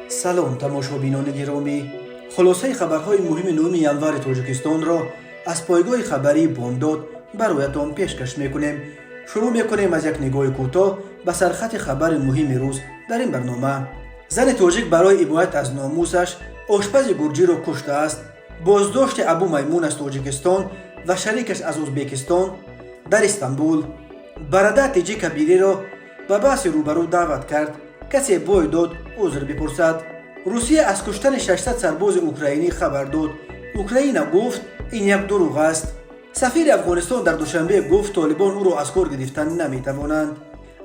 سلام تماشابینان گرامی، خلاصه خبرهای مهم نهم ینور تاجیکستان را از پایگاه خبری بامداد برایتان پیشکش میکنیم. شروع میکنیم از یک نگاه کوتاه به سرخط خبر مهم روز در این برنامه. زن تاجیک برای حمایت از ناموسش آشپز گرجی را کشته است. بازداشت ابو میمون از تاجیکستان و شریکش از ازبکستان در استانبول. برادر تیجی کبیری را به بحث روبرو دعوت کرد. کسی باید داد عذر بپرسد. روسیه از کشتن 600 سرباز اوکراینی خبر داد. اوکراین گفت این یک دروغ است. سفیر افغانستان در دوشنبه گفت طالبان او را از کار گرفتن نمیتوانند.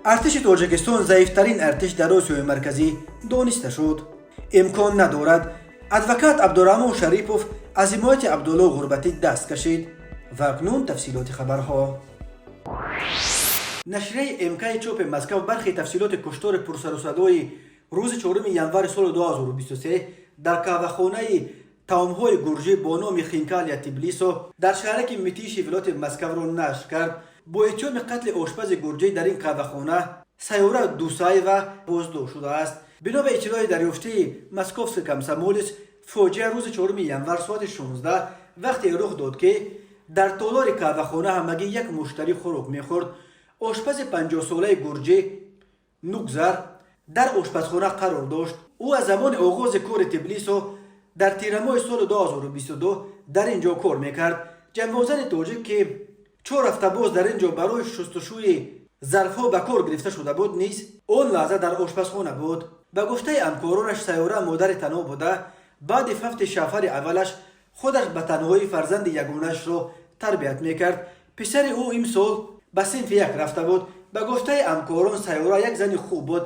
ارتش تاجیکستان ضعیفترین ارتش در آسیای مرکزی دانسته شد. امکان ندارد. ادوکات عبدالرحمن شریپوف از حمایت عبدالله غربتی دست کشید. و اکنون تفصیلات خبرها. نشریه امکای چوپ مسکو برخی تفصیلات کشتار پرسر و صدای روز 4 ینور سال 2023 در کاوهخانه تاوم‌های گرجی با نام خینکالیا تبلیسو در شهرک میتیش ولایت مسکو را نشر کرد. با اتهام قتل آشپز گرجی در این کاوهخانه سیاره دوسایوا بازداشت شده است. بنا به اطلاع دریافته مسکوفسک کمسامولیس، فاجعه روز 4 ینور ساعت 16 وقتی رخ داد که در تالار کاوهخانه همگی یک مشتری خوراک می‌خورد. آشپز 50 ساله گرجی نوگزر در آشپزخانه قرار داشت. او از زمان آغاز کار تبلیسو در تیر ماه سال 2022 در اینجا کار میکرد. جنبازان تاجیک که 4 هفته باز در اینجا برای شستشوی ظرفها به کار گرفته شده بود نیز آن لحظه در آشپزخانه بود. به گفته همکارانش سیاره مادر تنها بوده. بعد فوت شوهر اولش خودش به تنهایی فرزند یگانه‌اش را تربیت میکرد. پسر او امسال به صنف 1 رفته بود. به گفته همکاران سیاره یک زن خوب بود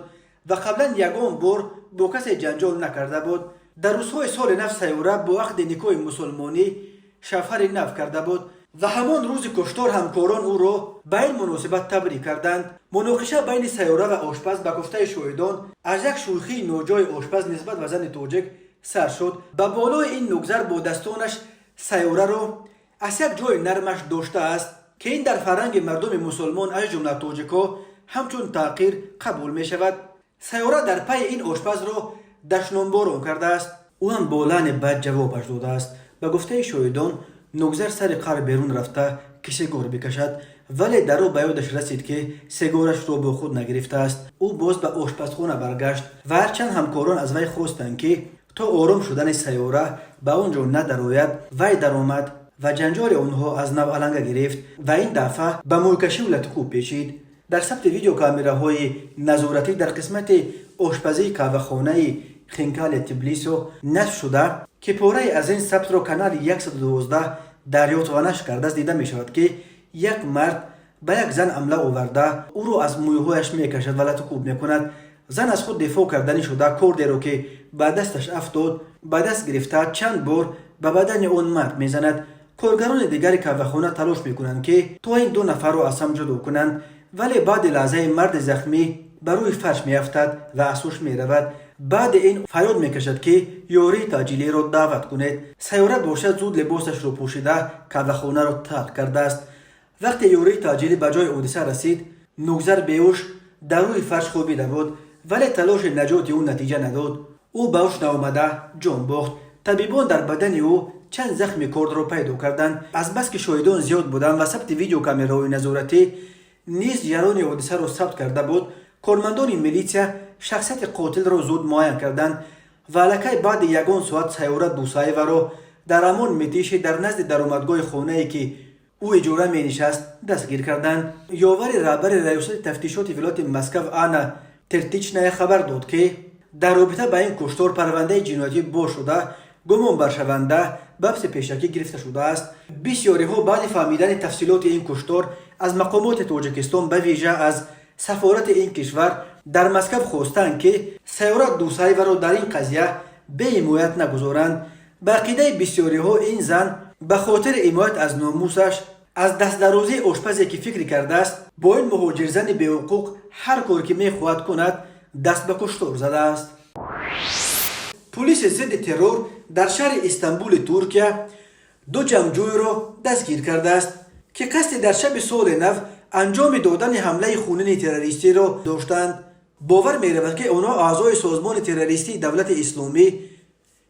و قبلا یگان بار با کسی جنجال نکرده بود. در روزهای سال نو سیاره با عقد نکاح مسلمانی شوهر نو کرده بود و همان روز کشتار همکاران او را به این مناسبت تبریک کردند. مناقشه بین سیاره و آشپز به گفته شاهدان از یک شوخی ناجای آشپز نسبت به زن تاجیک سر شد. به بالای این نگذر با دستانش سیاره را از یک جای نرمش داشته است که این در فرهنگ مردم مسلمان از جمله تاجیک‌ها همچون تحقیر قبول می شود. سیاره در پی این آشپز را دشنامباران کرده است. او هم با لعن بد جوابش داده است. به گفته شاهدان نگذر سر قهر بیرون رفته که سیگار بکشد، ولی در او به یادش رسید که سیگارش را با خود نگرفته است. او باز به آشپزخانه برگشت و هرچند همکاران از وی خواستند که تا آرام شدن سیاره به آنجا ندرآید، وی درآمد و جنجال آنها از نو علنگه گرفت و این دفعه به موکشی و لطکو پیچید. در ثبت ویدیو کامراهای نظارتی در قسمت آشپزی کاوهخانه خینکالیا تبلیسو نشر شده که پاره از این ثبت را کانال 112 دریافت و نشر کرده است. دیده می شود که یک مرد به یک زن حمله آورده او را از مویهایش می کشد و لطکوب می کند. زن از خود دفاع کردنی شده کوردی را که به دستش افتاد به دست گرفته چند بار به بدن آن مرد می زند. کارگران دیگر کاوهخانه تلاش می کنند که تا این 2 نفر را از هم جدا کنند، ولی بعد لحظه مرد زخمی بر روی فرش می افتد و از هوش می رود. بعد این فریاد می کشد که یاری تاجیلی را دعوت کنید. سیاره باشد زود لباسش را پوشیده کاوهخانه را ترک کرده است. وقتی یاری تاجیلی به جای حادثه رسید نوگزر بیهوش در روی فرش خوابیده بود، ولی تلاش نجات او نتیجه نداد. او به هوش نیامده جان باخت. طبیبان در بدن او چند زخم کرد را پیدا کردند. از بس که شاهدان زیاد بودند و ثبت ویدیو کامراهای نظارتی نیز جریان حادثه را ثبت کرده بود، کارمندان میلیسیا شخصیت قاتل را زود معاین کردند و الکی بعد یگان ساعت سیاره دوسایوا را در همان میتیش در نزد درآمدگاه خانه‌ای که او اجاره می نشست دستگیر کردند. یاور رهبر ریاست تفتیشات ولایت مسکو آنا ترتیچنا خبر داد که در رابطه با این کشتار پرونده جنایتی باز شده گمان بر شونده بحث پیشکی گرفته شده است. بسیاری ها بعد فهمیدن تفصیلات این کشتار از مقامات تاجیکستان به ویژه از سفارت این کشور در مسکو خواستند که سیاره دوسایوا را در این قضیه به حمایت نگذارند. به عقیده بسیاری ها این زن به خاطر حمایت از ناموسش از دست درازی آشپزی که فکر کرده است با این مهاجرزن بی حقوق هر کاری که می خواهد کند دست به کشتار زده است. پلیس ضد ترور در شهر استانبول ترکیه 2 جنگجوی را دستگیر کرده است که قصد در شب سال نو انجام دادن حمله خونین تروریستی را داشتند. باور می‌رود که آنها اعضای سازمان تروریستی دولت اسلامی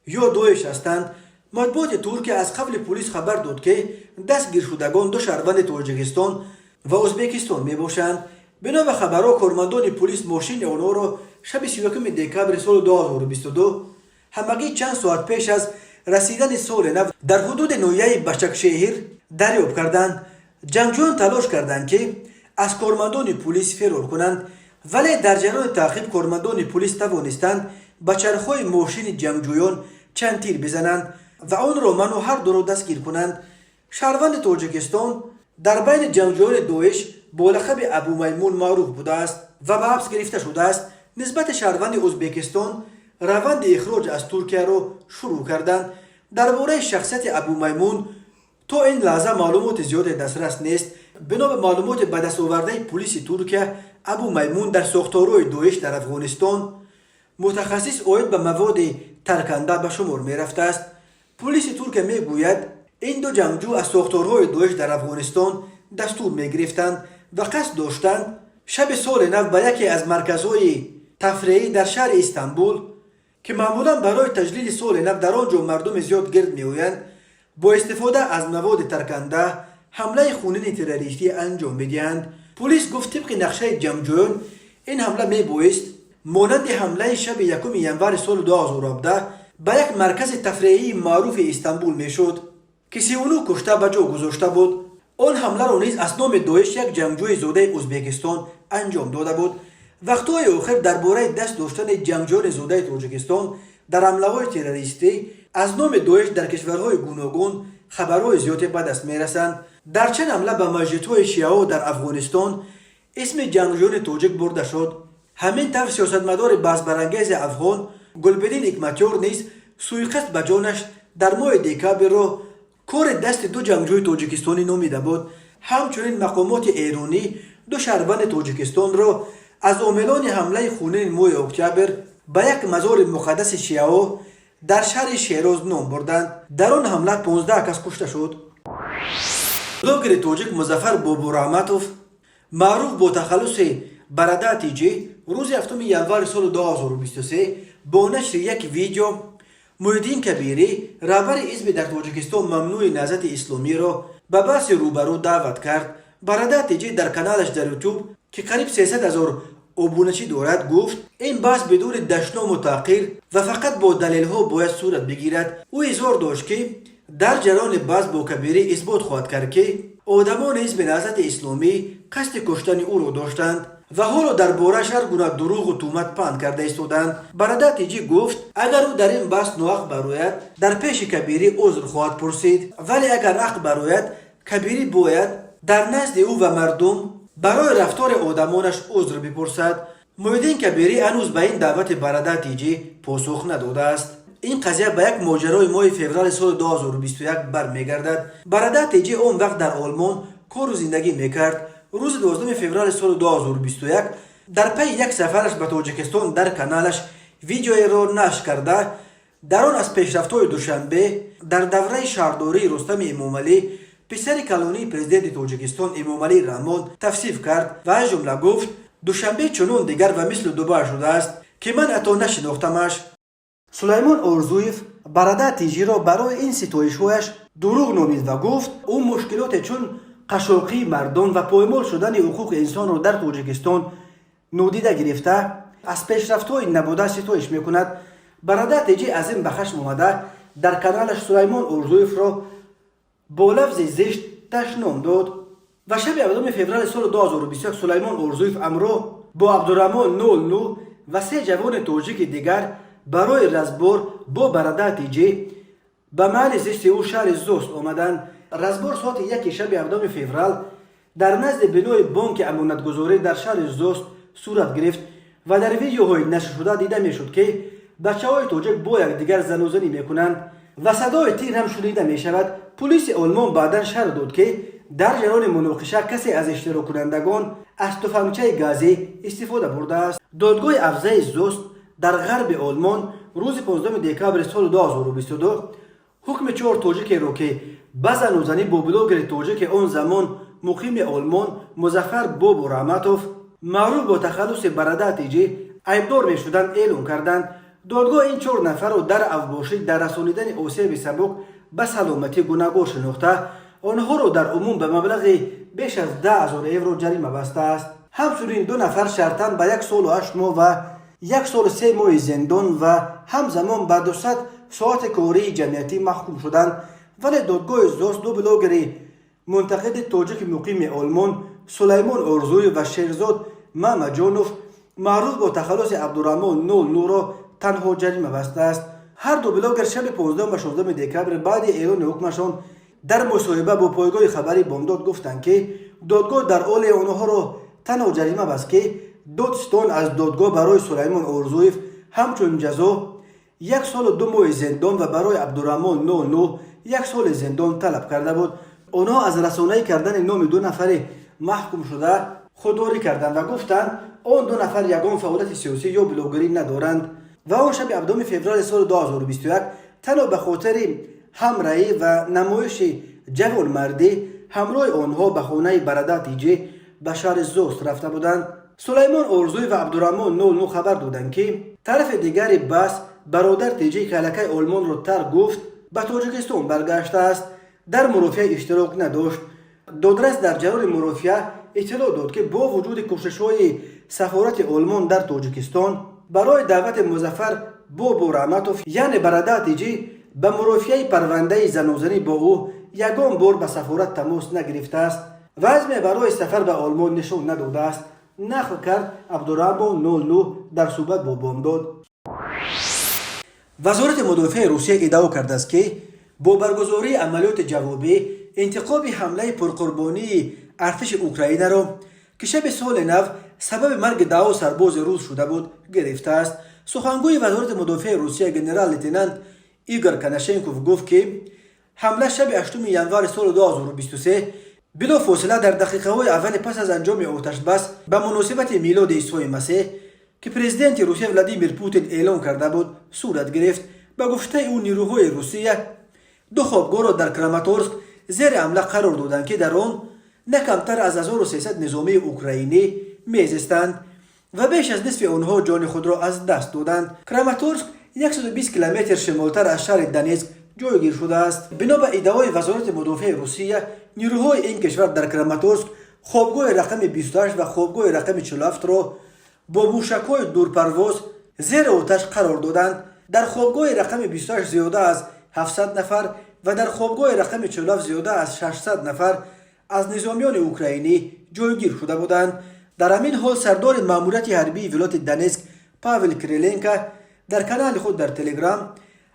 یا داعش هستند. مطبوعات ترک از قبل پلیس خبر داد که دستگیر شدگان دو شهروند تاجیکستان و ازبکستان میباشند. بنا به خبرها کارمندان پلیس ماشین آنها را شب 31 دکبر سال 2022 همگی چند ساعت پیش از رسیدن سال نو در حدود ناحیه بچکشهر دریافت کردند. جنگجویان تلاش کردند که از کارمندان پلیس فرار کنند، ولی در جریان تعقیب کارمندان پلیس توانستند به چرخهای ماشین جنگجویان چند تیر بزنند و آن را منو هر دو را دستگیر کنند. شهروند تاجیکستان در بین جنگجویان داعش با لقب ابو میمون معروف بوده است و به حبس گرفته شده است. نسبت شهروند ازبکستان روند اخراج از ترکیه را شروع کردند. درباره شخصیت ابو میمون تا این لحظه معلومات زیاد دسترس نیست. بنا به معلومات به دست آورده پلیس ترکیه، ابو میمون در ساختارهای داعش در افغانستان متخصص عاید به مواد ترکنده به شمار می رفته است. پلیس ترکیه می گوید این دو جنگجو از ساختارهای داعش در افغانستان دستور می گرفتند و قصد داشتند شب سال نو به یکی از مرکزهای تفریحی در شهر استانبول که معمولا برای تجلیل سال نو در آنجا مردم زیاد گرد می آیند با استفاده از مواد ترکنده حمله خونین تروریستی انجام میدهند. پلیس گفت طبق نقشه جنگجویان این حمله می بایست مانند حمله شب 1 ژانویه سال 2017 به یک مرکز تفریحی معروف استانبول میشد که 39 کشته به جا گذاشته بود. آن حمله را نیز از نام داعش یک جنگجوی زاده ازبکستان انجام داده بود. وقتهای آخر درباره دست داشتن جنگجویان زاده تاجیکستان در حمله‌های تروریستی از نام داعش در کشورهای گوناگون خبرهای زیادی به دست میرسند. در چند حمله به مسجدهای شیعه در افغانستان اسم جنگجویان تاجیک برده شد. همین طور سیاستمدار بازبرانگیز افغان گلبدین حکمتیار نیز سوءقصد به جانش در ماه دکبر را کار دست دو جنگجوی تاجیکستانی نامیده بود. همچنین مقامات ایرانی دو شهروند تاجیکستان را از عاملان حمله خونین ماه اکتبر به یک مزار مقدس شیعه در شهر شیراز نام بردند. در آن حمله 15 کس کشته شد. بلاگر تاجیک مظفر بابورحمتوف معروف با تخلص برادر تیجی روز 7 ژانویه سال 2023 با نشر یک ویدیو محیدین کبیری رهبر حزب در تاجیکستان ممنوع نهضت اسلامی را به بحث روبرو دعوت کرد. برادر تیجی در کانالش در یوتیوب که قریب 300,000 ابونچی دارد گفت این بحث بدون دشنام و تحقیر و فقط با دلیل ها باید صورت بگیرد. او اظهار داشت که در جریان بحث با کبیری اثبات خواهد کرد که آدمان حزب نهضت اسلامی قصد کشتن او را داشتند و حالا درباره‌اش هر گونه دروغ و تهمت پهن کرده ایستادند. برادر تیجی گفت اگر او در این بحث ناحق براید در پیش کبیری عذر خواهد پرسید، ولی اگر حق براید کبیری باید در نزد او و مردم برای رفتار آدمانش عذر بپرسد. محیدین کبیری هنوز به این دعوت برادر تیجی پاسخ نداده است. این قضیه به یک ماجرای ماه فوریه سال 2021 برمیگردد. برادر تیجی اون وقت در آلمان کار و زندگی میکرد. روز 12 فوریه سال 2021 در پی یک سفرش به تاجیکستان در کانالش ویدیویی را نشر کرده در آن از پیشرفت‌های دوشنبه در دوره شهرداری رستم امامعلی پسر کلانی پرزیدنت تاجیکستان امامعلی رحمان توصیف کرد و از جمله گفت دوشنبه چنون دیگر و مثل دوباره شده است که من حتی نشناختمش. سلیمان ارزویف برادر تیجی را برای این ستایش‌هایش دروغ نامید و گفت او مشکلات چون قشاقی مردم و پایمال شدن حقوق انسان را در تاجیکستان نادیده گرفته از پیشرفت‌های نبوده ستایش میکند. برادر تیجی از این به خشم آمده در کانالش سلیمان ارزویف را با لفظ زشت تشنام داد و شب 7 فوریه سال 2021 سلیمان ارزویف همراه با عبدالرحمن نولنو و 3 جوان تاجیک دیگر برای رزبار با برادر تیجی به محل زیست او شهر زوست آمدند. رزبار ساعت 1 شب 7 فوریه در نزد بنای بانک امانتگذاری در شهر زوست صورت گرفت و در ویدیوهای نشر شده دیده میشد که بچه‌های تاجیک با یکدیگر زن و زنی میکنند و صدای تیر هم شنیده می شود. پلیس آلمان بعدا شهر داد که در جریان مناقشه کسی از اشتراک کنندگان از تفنگچه گازی استفاده برده است. دادگاه افضای زوست در غرب آلمان روز 15 دکبر سال 2022 حکم 4 تاجیک را که به زن و زنی با بلاگر تاجیک آن زمان مقیم آلمان مظفر بابورحمتوف معروف با تخلص برادات جی عیبدار می شدند اعلام کردند. دادگاه این 4 نفر را در افباشی در رسانیدن آسیب سبک به سلامتی گوناگون شناخته آنها را در عموم به مبلغ بیش از 10,000 یورو جریمه بسته است. همچنین 2 نفر شرطاً به 1 سال و 8 ماه و 1 سال و 3 ماه زندان و همزمان به 200 ساعت کاری جمعیتی محکوم شدند. ولی دادگاه زوست 2 بلاگر منتقد تاجیک مقیم آلمان سلیمان ارزوی و شیرزاد محمدجانوف معروف با تخلص عبدالرحمن 00 را تنها جریمه بسته است. هر 2 بلاگر شب 15 و 16 دکبر بعد اعلان حکمشان در مصاحبه با پایگاه خبری بامداد گفتند که دادگاه در حال آنها را تنها جریمه بست که دادستان از دادگاه برای سلیمان ارزویف همچون جزا 1 سال و 2 ماه زندان و برای عبدالرحمن 00 1 سال زندان طلب کرده بود. آنها از رسانه‌ای کردن نام 2 نفر محکوم شده خودداری کردند و گفتند آن 2 نفر یگان فعالیت سیاسی یا بلاگری ندارند و آن شب 7 فوریه سال 2021 تنها به خاطر همراهی و نمایش جوانمردی همراه آنها به خانه برادات جی به شهر زوست رفته بودند. سلیمان ارزوی و عبدالرحمن 00 خبر دادند که طرف دیگری بس برادر تیجی کلکه آلمان را ترک گفت به تاجیکستان برگشته است. در مرافعه اشتراک نداشت. دادرس در جریان مرافعه اطلاع داد که با وجود کوشش‌های سفارت آلمان در تاجیکستان برای دعوت مظفر بابو رحمتوف یعنی برادات جی به مرافعه پرونده زناشویی با او یگان بار به سفارت تماس نگرفته است و عزم برای سفر به آلمان نشان نداده است، نقل کرد عبدالرحمن 00 در صحبت با بامداد. وزارت مدافع روسیه ادعا کرده است که با برگزاری عملیات جوابی انتقام حمله پرقربانی ارتش اوکراین را که شب سال نو سبب مرگ 10 سرباز روس شده بود گرفته است. سخنگوی وزارت مدافع روسیه جنرال لیتنانت ایگور کناشنکوف گفت که حمله شب 8 ژانویه سال 2023 بلا فاصله در دقیقه های اول پس از انجام آتش بس به مناسبت میلاد عیسی مسیح که پرزیدنت روسیه ولادیمیر پوتین اعلام کرده بود صورت گرفت. به گفته او نیروهای روسیه 2 خوابگاه را در کراماتورسک زیر حمله قرار دادند که در آن نه کمتر از 1300 نظامی اوکراینی میزیستند و بیش از نصف آنها جان خود را از دست دادند. کراماتورسک 120 کیلومتر شمالتر از شهر دونیتسک جایگیر شده است. بنا به ادعای وزارت مدافع روسیه نیروهای این کشور در کراماتورسک خوابگاه رقم 28 و خوابگاه رقم 47 را با موشک‌های دورپرواز زیر آتش قرار دادند. در خوابگاه رقم 28 زیاده از 700 نفر و در خوابگاه رقم 47 زیاده از 600 نفر از نظامیان اوکراینی جایگیر شده بودند. در همین حال سردار ماموریت حربی ولایت دونیتسک پاول کریلنکا در کانال خود در تلگرام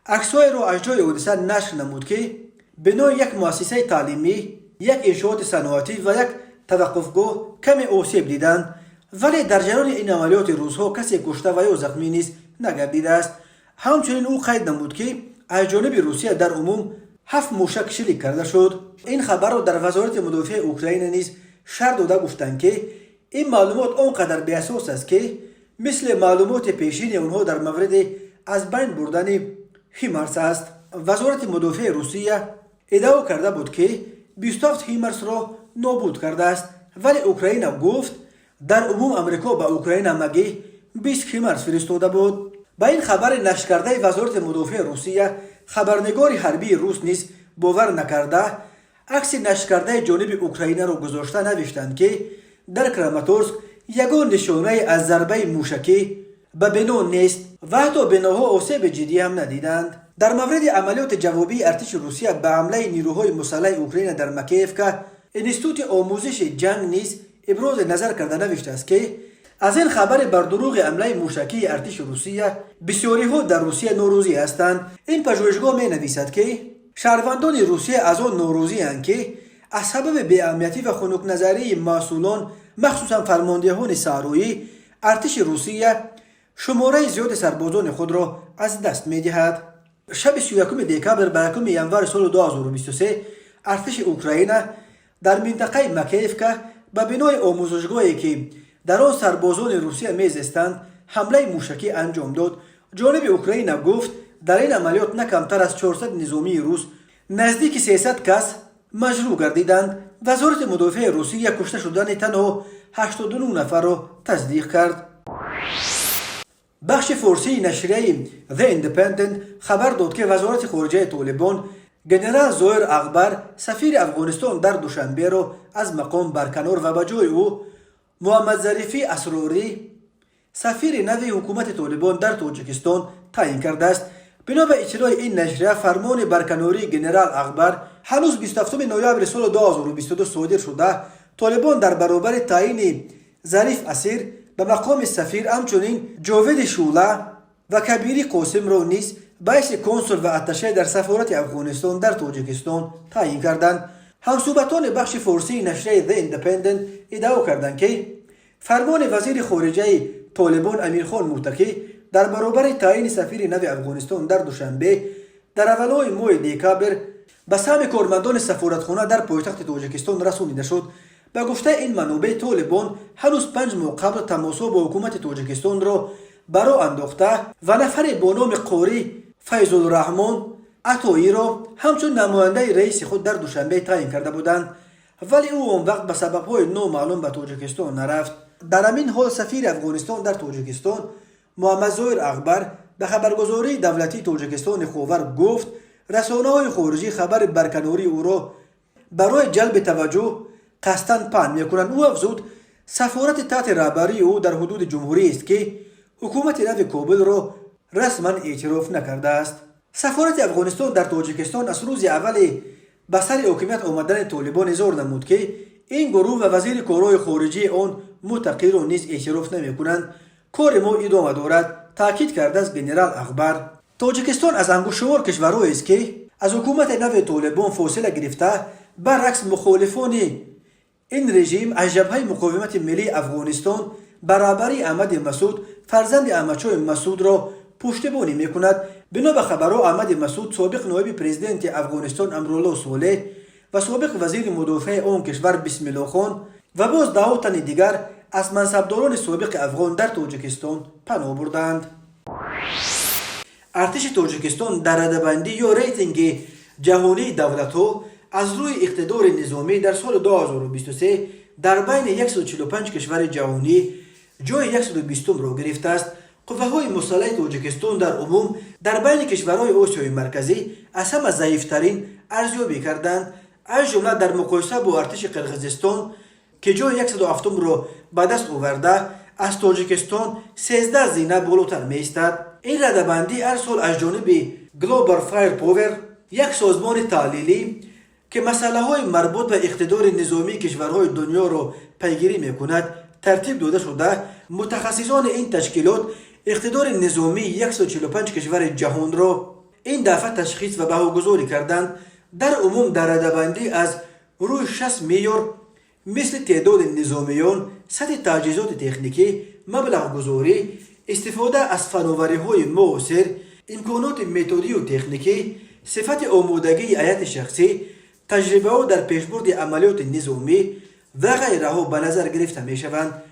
عکس‌های را از جای حادثه نشر نمود که بنای یک مؤسسه تعلیمی، یک انشاءات صنعتی و یک توقفگاه کمی آسیب دیدند، ولی در جریان این عملیات روس‌ها کسی کشته و یا زخمی نیز نگردیده است. همچنین او قید نمود که از جانب روسیه در عموم 7 موشک شلیک کرده شد. این خبر را در وزارت مدافع اوکراین نیز شرح داده گفتند که این معلومات آنقدر بی‌اساس است که مثل معلومات پیشین آنها در مورد از بین بردن هیمارس است. وزارت مدافع روسیه ادعا کرده بود که 27 هیمارس را نابود کرده است، ولی اوکراین گفت در عموم امریکا به اوکراین مگه 20 هیمارس فرستاده بود. با این خبر نشر کرده وزارت مدافع روسیه خبرنگار حربی روس نیز باور نکرده عکس نشر کرده جانب اوکراین را گذاشته نوشتند که در کراماتورسک یگان نشانه از ضربه موشکی به بنا نیست و حتی بناها آسیب جدی هم ندیدند. در مورد عملیات جوابی ارتش روسیه به حمله نیروهای مسلح اوکراین در مکیف انستیتوت آموزش جنگ نیز ابراز نظر کرده نوشته است که از این خبر بر دروغ حمله موشکی ارتش روسیه بسیاری ها در روسیه ناراضی هستند. این پژوهشگاه می نویسد که شهروندان روسیه از آن ناراضی اند که از سبب بی‌اهمیتی و خنک نظری مسئولان مخصوصا فرماندهان صحرایی ارتش روسیه شماره زیاد سربازان خود را از دست می دهد. شب 31 دکبر به 1 ژانویه سال 2023 ارتش اوکراین در منطقه مکیفکا به بنای آموزشگاهی که در آن سربازان روسیه میزیستند حمله موشکی انجام داد. جانب اوکراین گفت در این عملیات نه کمتر از 400 نظامی روس، نزدیک 300 کس مجروح گردیدند. وزارت مدافع روسیه کشته شدن تنها 89 نفر را تصدیق کرد. بخش فارسی نشریه The Independent خبر داد که وزارت خارجه طالبان گنرال ظاهر اکبر سفیر افغانستان در دوشنبه را از مقام برکنار و به جای او محمد ظریفی اسراری سفیر نو حکومت طالبان در تاجیکستان تعیین کرده است. بنا به اطلاع این نشریه فرمان برکناری گنرال اکبر هنوز 27 نوامبر سال 2022 صادر شده. طالبان در برابر تعیین ظریف اسیر به مقام سفیر همچنین جاوید شوله و کبیری قاسم را نیز به حیث کنسول و اتشه در سفارت افغانستان در تاجیکستان تعیین کردند. همصحبتان بخش فارسی نشریه The Independent ادعا کردند که فرمان وزیر خارجه طالبان امیرخان متقی در برابر تعیین سفیر نو افغانستان در دوشنبه در اولای ماه دکامبر به سهم کارمندان سفارتخانه در پایتخت تاجیکستان رسانیده شد. به گفته این منابع طالبان هنوز 5 ماه قبل تماسها با حکومت تاجیکستان را برا انداخته و نفر با نام قاری فیض الرحمن عطایی را همچون نماینده رئیس خود در دوشنبه تعیین کرده بودند، ولی او آن وقت به سبب‌های نامعلوم به تاجیکستان نرفت. در همین حال سفیر افغانستان در تاجیکستان محمد ظاهر اکبر به خبرگزاری دولتی تاجیکستان خاور گفت رسانه‌های خارجی خبر برکناری او را برای جلب توجه قصداً پهن می‌کنند. او افزود سفارت تحت رهبری او در حدود جمهوری است که حکومت نو کابل را رسما اعتراف نکرده است. سفارت افغانستان در تاجیکستان از روز اول به سر حکومت آمدن طالبان اظهار نمود که این گروه و وزیر کارهای خارجی آن متقی را نیز اعتراف نمی‌کنند. کار ما ادامه دارد، تاکید کرده است گنرال اکبر. تاجیکستان از انگشت‌شمار کشورهایی است که از حکومت نو طالبان فاصله گرفته، برعکس مخالفان این رژیم از جبهه مقاومت ملی افغانستان برابری احمد مسعود فرزند احمدشاه مسعود را پشتیبانی می‌کند. بنا به خبرها احمد مسعود سابق نایب پرزیدنت افغانستان امرالله صالح و سابق وزیر مدافع آن کشور بسم الله خان و باز 10 تن دیگر از منصبداران سابق افغان در تاجیکستان پناه بردند. ارتش تاجیکستان در رده‌بندی یا ریتینگ جهانی دولت‌ها از روی اقتدار نظامی در سال 2023 در بین 145 کشور جهانی جای 120 را گرفته است. قوه‌های مسلح تاجیکستان در عموم در بین کشورهای آسیای مرکزی از همه ضعیف‌ترین ارزیابی کردند، از جمله در مقایسه با ارتش قرقیزستان که جای 107 را به دست آورده از تاجیکستان 13 زینه بالاتر می‌ایستد. این رده‌بندی هر سال از جانب گلوبال فایر پاور، یک سازمان تحلیلی که مسائل مربوط به اقتدار نظامی کشورهای دنیا را پیگیری می‌کند ترتیب داده شده. متخصصان این تشکیلات اقتدار نظامی 145 کشور جهان را این دفعه تشخیص و بهاگذاری کردند. در عموم در رده‌بندی از روی 60 معیار مثل تعداد نظامیان، سطح تجهیزات تکنیکی، مبلغ گذاری، استفاده از فناوری‌های معاصر، امکانات متدی و تکنیکی، صفت آمادگی هیئت شخصی، تجربه ها در پیشبرد عملیات نظامی و غیره به نظر گرفته می شوند.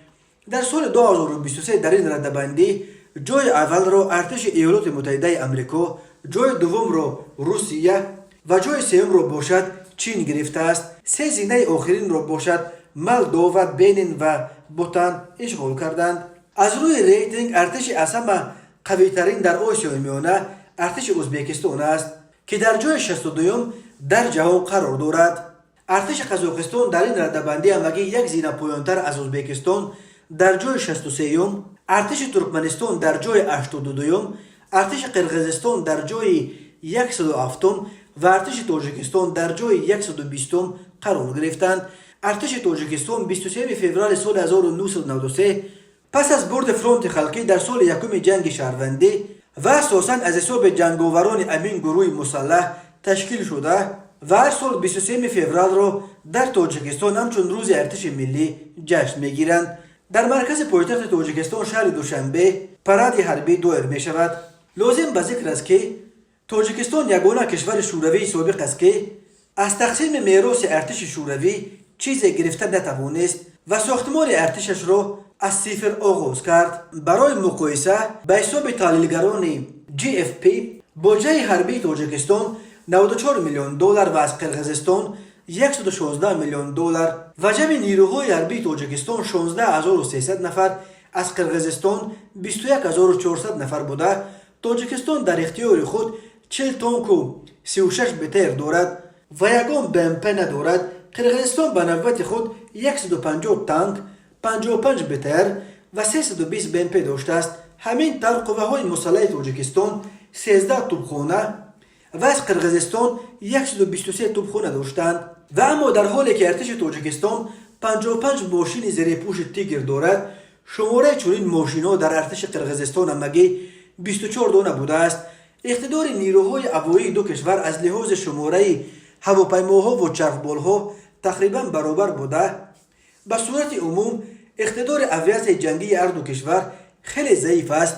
در سال 2023 در این رده‌بندی جای اول را ارتش ایالات متحده آمریکا، جای دوم را روسیه و جای سوم را باشد چین گرفته است. 3 زینه آخرین را باشد مالدووا، بنین و بوتان اشغال کردند. از روی ریتینگ ارتش از همه قوی ترین در آسیای میانه ارتش ازبکستان است که در جای 62 در جهان قرار دارد. ارتش قزاقستان در این رده‌بندی همگی 1 زینه پایانتر از ازبکستان در جای 63، ارتش ترکمنستان در جای 82، ارتش قرقیزستان در جای 107 و ارتش تاجیکستان در جای 120 قرار گرفتند. ارتش تاجیکستان 23 فوریه سال 1993 پس از برد فرانت خلقی در سال یکم جنگ شهروندی و اساساً از حساب جنگاوران امین گروه مسلح تشکیل شده و هر سال 23 فوریه را در تاجیکستان همچون روز ارتش ملی جشن میگیرند. در مرکز پایتخت تاجیکستان شهر دوشنبه پراد حربی دایر می شود. لازم به ذکر است که تاجیکستان یگانه کشور شوروی سابق است که از تقسیم میراث ارتش شوروی چیزی گرفته نتوانست و ساختمان ارتشش را از صفر آغاز کرد. برای مقایسه به حساب تحلیلگران GFP بودجه حربی تاجیکستان $94 میلیون و از قرقیزستان 116 میلیون دلار و جمع نیروهای حربی تاجیکستان 16300 نفر، از قرقیزستان 21400 نفر بوده. تاجیکستان در اختیار خود 40 تانک و 36 بتر دارد و یگان BMP ندارد. قرقیزستان به نوبت خود 150 تانک، 55 بتر و 320 BMP داشته است. همین طور قوه‌های مسلح تاجیکستان 13 توپخانه و از قرقیزستان 123 توپخانه داشتند و اما در حالی که ارتش تاجیکستان 55 ماشین زیر پوش تیگر دارد، شماره چنین ماشین‌ها در ارتش قرقیزستان همگی 24 دانه بوده است. اقتدار نیروهای هوایی دو کشور از لحاظ شماره هواپیماها و چرخبالها تقریبا برابر بوده. به صورت عموم اقتدار اویات جنگی هر دو کشور خیلی ضعیف است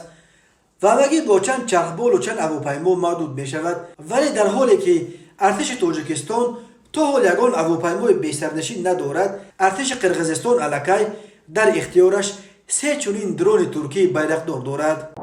و همگی با چند چرخبال و چند هواپیما محدود می شود، ولی در حالی که ارتش تاجیکستان تا حال یگان هواپیمای بی‌سرنشین ندارد، ارتش قرقیزستان الکی در اختیارش 3 چنین درون ترکی بیرقدار دارد.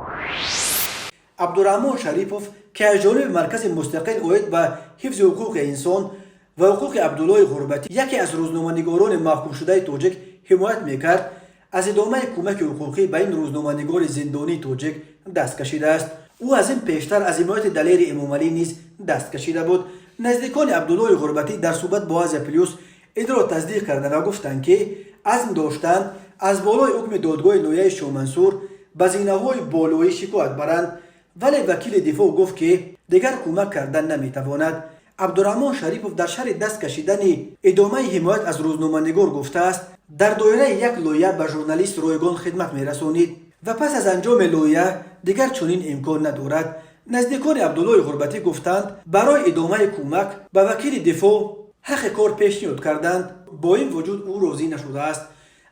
عبدالرحمن شریپوف که از جانب مرکز مستقل اوید به حفظ حقوق انسان و حقوق عبدالله غربتی، یکی از روزنامه‌نگاران محکوم شده تاجیک، حمایت میکرد، از ادامه کمک حقوقی به این روزنامه‌نگار زندانی تاجیک دست کشیده است. او از این پیشتر از حمایت دلیر امامعلی نیز دست کشیده بود. نزدیکان عبدالله غربتی در صحبت با از پلیوس این را تصدیق کردند و گفتند که عزم داشتند از بالای حکم دادگاه لایحه شاه منصور به زینه‌های بالایی شکایت برند، ولی وکیل دفاع گفت که دیگر کمک کردن نمیتواند. عبدالرحمن شریپوف در شرح دست کشیدن ادامه حمایت از روزنامه‌نگار گفته است در دایره یک لایحه به ژورنالیست رایگان خدمت میرسانید و پس از انجام لایحه دیگر چنین امکان ندارد. نزدیکان عبدالله غربتی گفتند برای ادامه کمک به وکیل دفاع حق کار پیشنهاد کردند، با این وجود او راضی نشده است.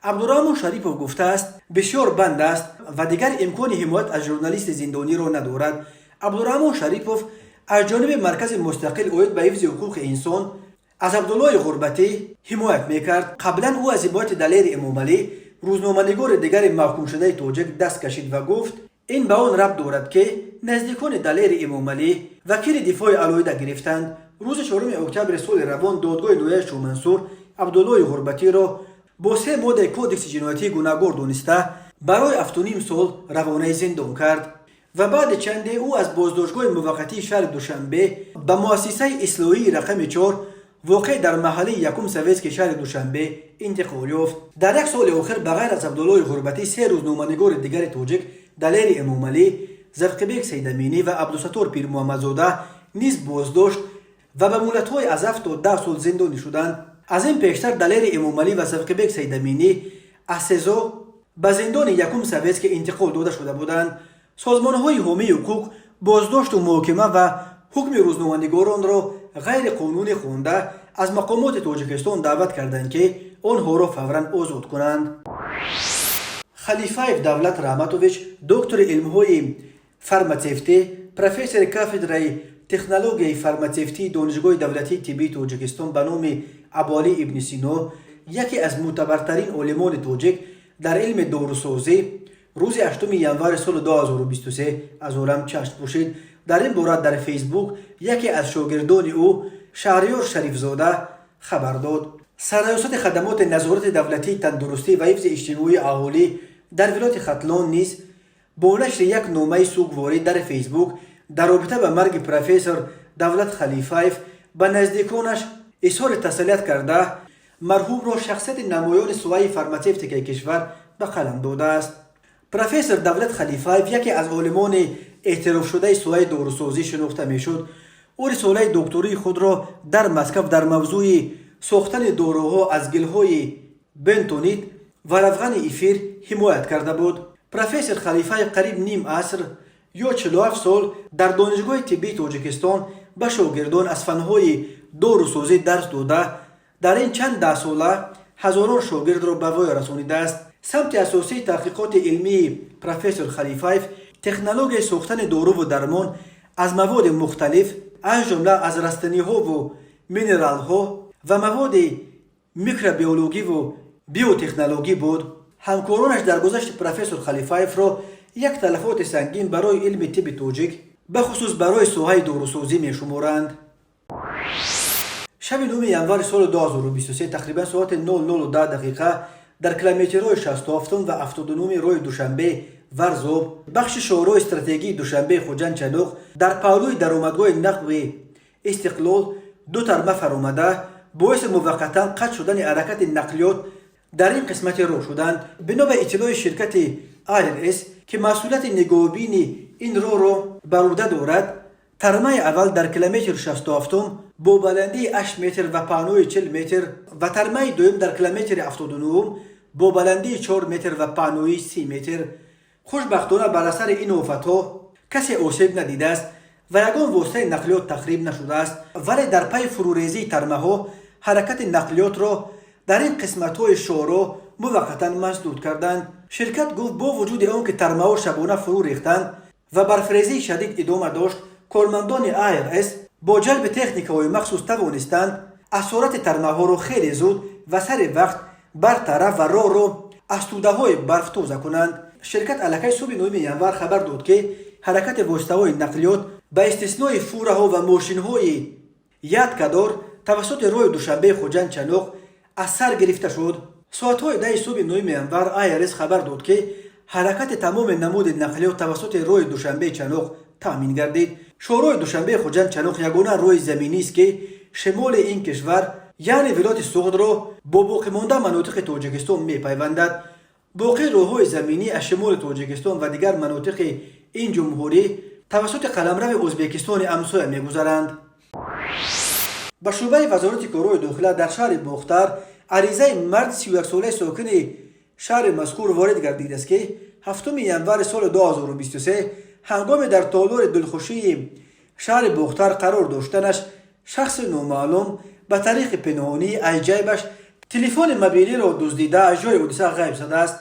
عبدالرحمن شریپوف گفته است بسیار بند است و دیگر امکان حمایت از ژورنالیست زندانی را ندارد. عبدالرحمن شریپوف از جانب مرکز مستقل اوید به حفظ حقوق انسان از عبدالله غربتی حمایت میکرد. قبلا او از حمایت دلیر امامعلی، روزنامه‌نگار دیگر محکوم شده تاجیک، دست کشید و گفت این به آن ربط دارد که نزدیکان دلیر امامعلی وکیل دفاع علایده گرفتند. روز 4 اکتبر سال روان دادگاه لایحه شاه منصور عبدالله غربتی را با 3 ماده کودکس جنایتی گناهکار دانسته برای 7.5 سال روانه زندان کرد و بعد چند او از بازداشتگاه موقتی شهر دوشنبه به مؤسسه اصلاحی رقم 4 واقع در محله یکم سویسک شهر دوشنبه انتقال یافت. در یک سال آخر بغیر از عبدالله غربتی 3 روزنامه‌نگار دیگر تاجیک، دلیر امامعلی، ذوالقبیک سیدامینی و عبدالستار پیر محمدزاده نیز بازداشت و به مهلت‌های از 7 تا 10 سال زندانی شدند. از این پیشتر دلیر امامعلی و ذوالقبیک سیدامینی از سزا به زندان یکم سویسک انتقال داده شده بودند. سازمان‌های حامی حقوق بازداشت و محاکمه و حکم روزنامه‌نگاران را غیر قانونی خوانده از مقامات تاجیکستان دعوت کردند که آنها را فوراً آزاد کنند. خلیفه دولت رحمتوویچ، دکتر علم‌های فارماسیفتی، پروفسور کافدرای تکنولوژی فارماسیفتی دانشگاه دولتی طبی تاجیکستان به نام ابوالی ابن سینا، یکی از معتبرترین علمان تاجیک در علم داروسازی، روز 8 ژانویه سال 2023 از عالم چشم پوشید. در این باره در فیسبوک یکی از شاگردان او، شهریار شریفزاده، خبر داد. سرریاست خدمات نظارت دولتی تندرستی و حفظ اجتماعی اهالی در ولایت ختلان نیز با نشر یک نامه سوگواری در فیسبوک در رابطه به مرگ پروفسور دولت خلیفایف به نزدیکانش اظهار تسلیت کرده مرحوم را شخصیت نمایان سوای فارماسیوتیک کشور به قلم داده است. پروفسور دولت خلیفایف یکی از علمان اعتراف شده سوای داروسازی شناخته میشد. او رساله دکتری خود را در مسکو در موضوع ساختن داروها از گلهای بنتونیت و روغن افیر حمایت کرده بود. پروفسور خلیفایف قریب نیم عصر یا 47 سال در دانشگاه طبی تاجیکستان به شاگردان از فنهای داروسازی درس داده. در این چند ده ساله هزاران شاگرد را به وای رسانیده است. سمت اساسی تحقیقات علمی پروفسور خلیفایف تکنولوژی ساختن دارو و درمان از مواد مختلف از جمله از رستنی‌ها و مینرال‌ها و مواد میکروبیولوژی و بیوتکنولوژی بود. همکارانش در گذشت پروفسور خلیفایف را یک تلفات سنگین برای علم طب تاجیک به خصوص برای ساحه داروسازی می شمارند. شب 9 январ سال 2023 تقریبا ساعت 00:10 دقیقه در کیلومترهای 67 و 79 روی دوشنبه ورزوب بخش شورای استراتژی دوشنبه خوجند چنوق در پالوی درآمدگاه نقد و استقلال دو ترمه فرآمده باعث موقتا قطع شدن حرکت نقلیات در این قسمت راه شدند. بنا به اطلاع شرکت IRS که مسئولیت نگهبانی این راه را بر عهده دارد، ترمه اول در کیلومتر 67 با بلندی 8 متر و پهنای 40 متر و ترمه دوم در کیلومتر 79 با بلندی 4 متر و پهنای 30 متر. خوشبختانه بر اثر این آفت‌ها کسی آسیب ندیده است و یگان واسطه نقلیات تخریب نشده است، ولی در پی فروریزی ترمه ها حرکت نقلیات را در این قسمت های شورا موقتا مسدود کردند. شرکت گفت با وجود آن که ترمه ها شبانه فرو ریختند و برفریزی شدید ادامه داشت، کارمندان IRS با جلب تکنیک‌های مخصوص توانستند اثرات ترمه ها را خیلی زود و سر وقت برطرف و راه را از توده‌های برف تازه کنند. شرکت الکی صبح 9 январ خبر داد که حرکت واسطه‌های نقلیات به استثنای فورها و ماشین‌های یدکدار توسط راه دوشنبه خوجند چنوق از سر گرفته شد. ساعت‌های 10 صبح 9 январ IRS خبر داد که حرکت تمام نمود نقلیات توسط راه دوشنبه چنوق تامین گردید. شورای دوشنبه خوجند چنوق یگانه راه زمینی است که شمال این کشور یعنی ولایت سوغد را با باقی مانده مناطق تاجیکستان می‌پیوندد. باقی راه‌های زمینی از شمال تاجیکستان و دیگر مناطق این جمهوری توسط قلمرو ازبکستان همسایه می‌گذرند. به شعبه وزارت کارهای داخله در شهر باختر عریضه مرد 31 ساله ساکن شهر مذکور وارد گردیده است که 7 январ سال 2023 هنگام در تالار دلخوشی شهر باختر قرار داشتنش شخص نامعلوم به طریق پنهانی از جیبش تلفن موبیلی را دزدیده از جای حادثه غیب شده است.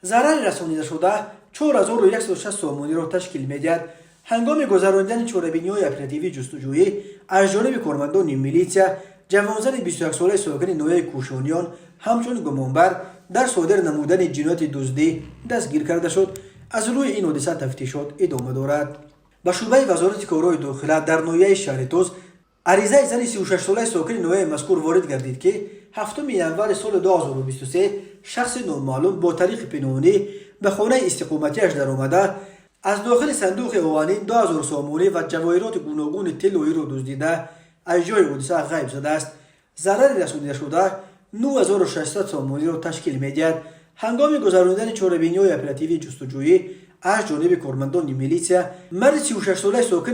ضرر رسانیده شده 4160 سامانی را تشکیل می‌دهد. هنگام گذراندن چاره‌بینی‌های اپراتیوی جستجویی از جانب کارمندان میلیسیا، جوانزن 21 ساله ساکن ناحیه کوشانیان همچون گمانبر در صادر نمودن جنایت دزدی دستگیر کرده شد. از روی این حادثه تفتیشات ادامه دارد. به شعبه وزارت کارهای داخله در ناحیه شهرتوز عریضه زن 36 ساله ساکن ناحیه مذکور وارد گردید که 7 январ سال 2023 شخص نامعلوم با طریق پنهانی به خانه استقامتیش درآمده از داخل صندوق آوانین 2000 سامانی و جواهرات گوناگون طلایی را دزدیده از جای حادثه غیب شده است. ضرر رسانیده شده 9600 سامانی را تشکیل می‌دهد. هنگام گذراندن چاره‌بینی‌های اپراتیوی جستجویی از جانب کارمندان میلیسیا، مرد 36 ساله ساکن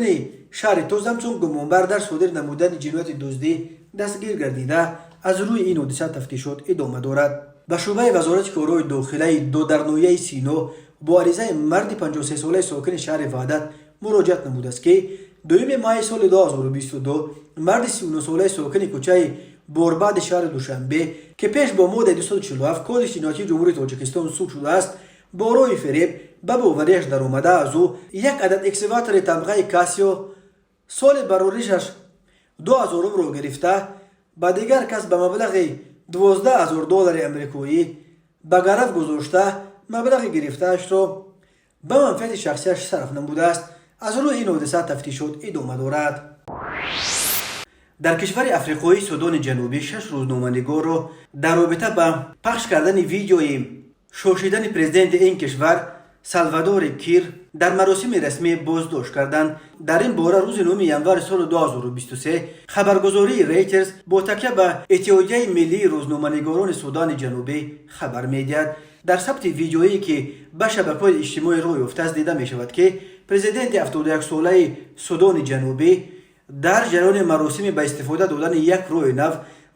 شهر توز همچون گمانبر در صادر نمودن جنایت دزدی دستگیر گردیده از روی این حادثه تفتیشات ادامه دارد. به شعبه وزارت کارهای داخله دو در ناحیه سینو با عریضه مرد 53 ساله ساکن شهر وحدت مراجعت نموده است که 2 ماه سال 2022 مرد 39 ساله ساکن کوچه بورباد شهر دوشنبه که پیش با ماده 247 کد جنایتی جمهوری تاجیکستان سوق شده است، با روی فریب به باوریش در اومده از او یک عدد اکسواتور تمغه کاسیو سال براریشش 2000 را گرفته با دیگر کس به مبلغ $12,000 امریکایی به گرفت گذاشته مبلغ گرفته‌اش را به منفعت شخصیش صرف نموده است. از روی این حادثه تفتیشات ادامه دارد. در کشور افریقایی سودان جنوبی 6 روزنامه‌نگار را در رابطه با پخش کردن ویدیوی شوشیدن پرزیدنت این کشور سالوادور کیر در مراسم رسمی بازداشت کردند. در این باره روز 9 январ سال 2023 خبرگزاری ریترز با تکیه به اتحادیه ملی روزنامه‌نگاران سودان جنوبی خبر می‌دهد. در ثبت ویدیویی که به شبکه‌های اجتماعی راه یافته است دیده می‌شود که پرزیدنت 71 ساله سودان جنوبی در جریان مراسم به استفاده دادن یک راه نو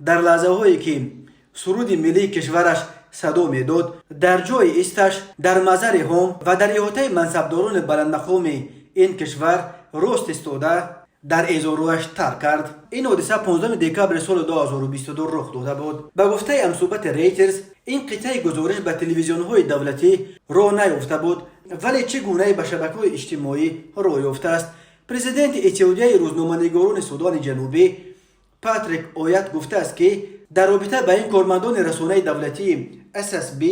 در لحظه‌هایی که سرود ملی کشورش صدا میداد در جای ایستش در مزار هم و در احاطه منصبداران بلند مقام این کشور راست ایستاده در اظهارش ترک کرد. این حادثه 15 دکبر سال 2022 رخ داده بود. به گفته همصحبت ریترز این قطعه گزارش به تلویزیون‌های دولتی راه نیافته بود، ولی چگونه به شبکه‌های اجتماعی راه یافته است. پرزیدنت اتحادیه روزنامه‌نگاران سودان جنوبی پاتریک اویت گفته است که در رابطه با این کارمندان رسانه دولتی SSB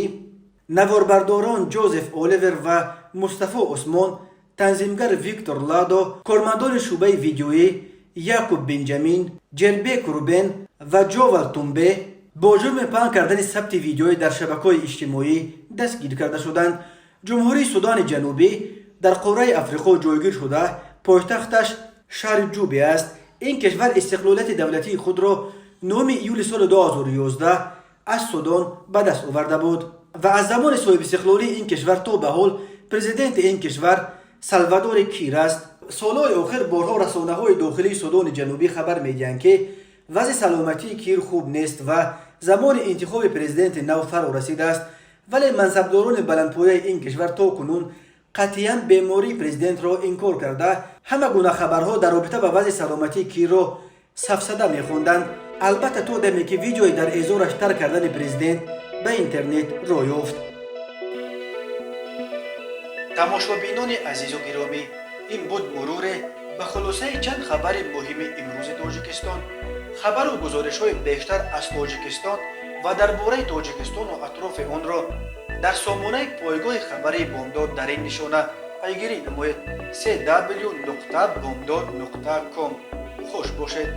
نواربرداران جوزف الیور و مصطفی عثمان، تنظیمگر ویکتور لادو، کارمندان شعبه ویدیویی یاکوب بنجامین، جلبک روبن و جوول تومبه با جرم پهن کردن ثبت ویدیوی در شبکه‌های اجتماعی دستگیر کرده شدند. جمهوری سودان جنوبی در قاره افریقا جایگیر شده، پایتختش شهر جوبه است. این کشور استقلالیت دولتی خود را 9 ایول سال 2011 از سودان به دست آورده بود و از زمان صاحب استقلالی این کشور تا به حال پرزیدنت این کشور سالوادور کیر است. سالهای آخر بارها رسانه‌های داخلی سودان جنوبی خبر می‌دهند که وضع سلامتی کیر خوب نیست و زمان انتخاب پرزیدنت نو فرا رسیده است، ولی منصبداران بلندپایه این کشور تا کنون قطعاً بیماری پرزیدنت را انکار کرده همه گونه خبرها در رابطه با وضع سلامتی کیر را سفسده می‌خواندند. البته تا دمی که ویدیوی در ازارش ترک کردن پرزیدنت به اینترنت راه یافت. تماشابینان عزیز و گرامی، این بود مرور به خلاصه چند خبر مهم امروز تاجیکستان. خبر و گزارش‌های بیشتر از تاجیکستان و درباره تاجیکستان و اطراف آن را در سامانه پایگاه خبری بامداد در این نشانه پیگیری نمایید: www.bomdad.com. خوش باشید.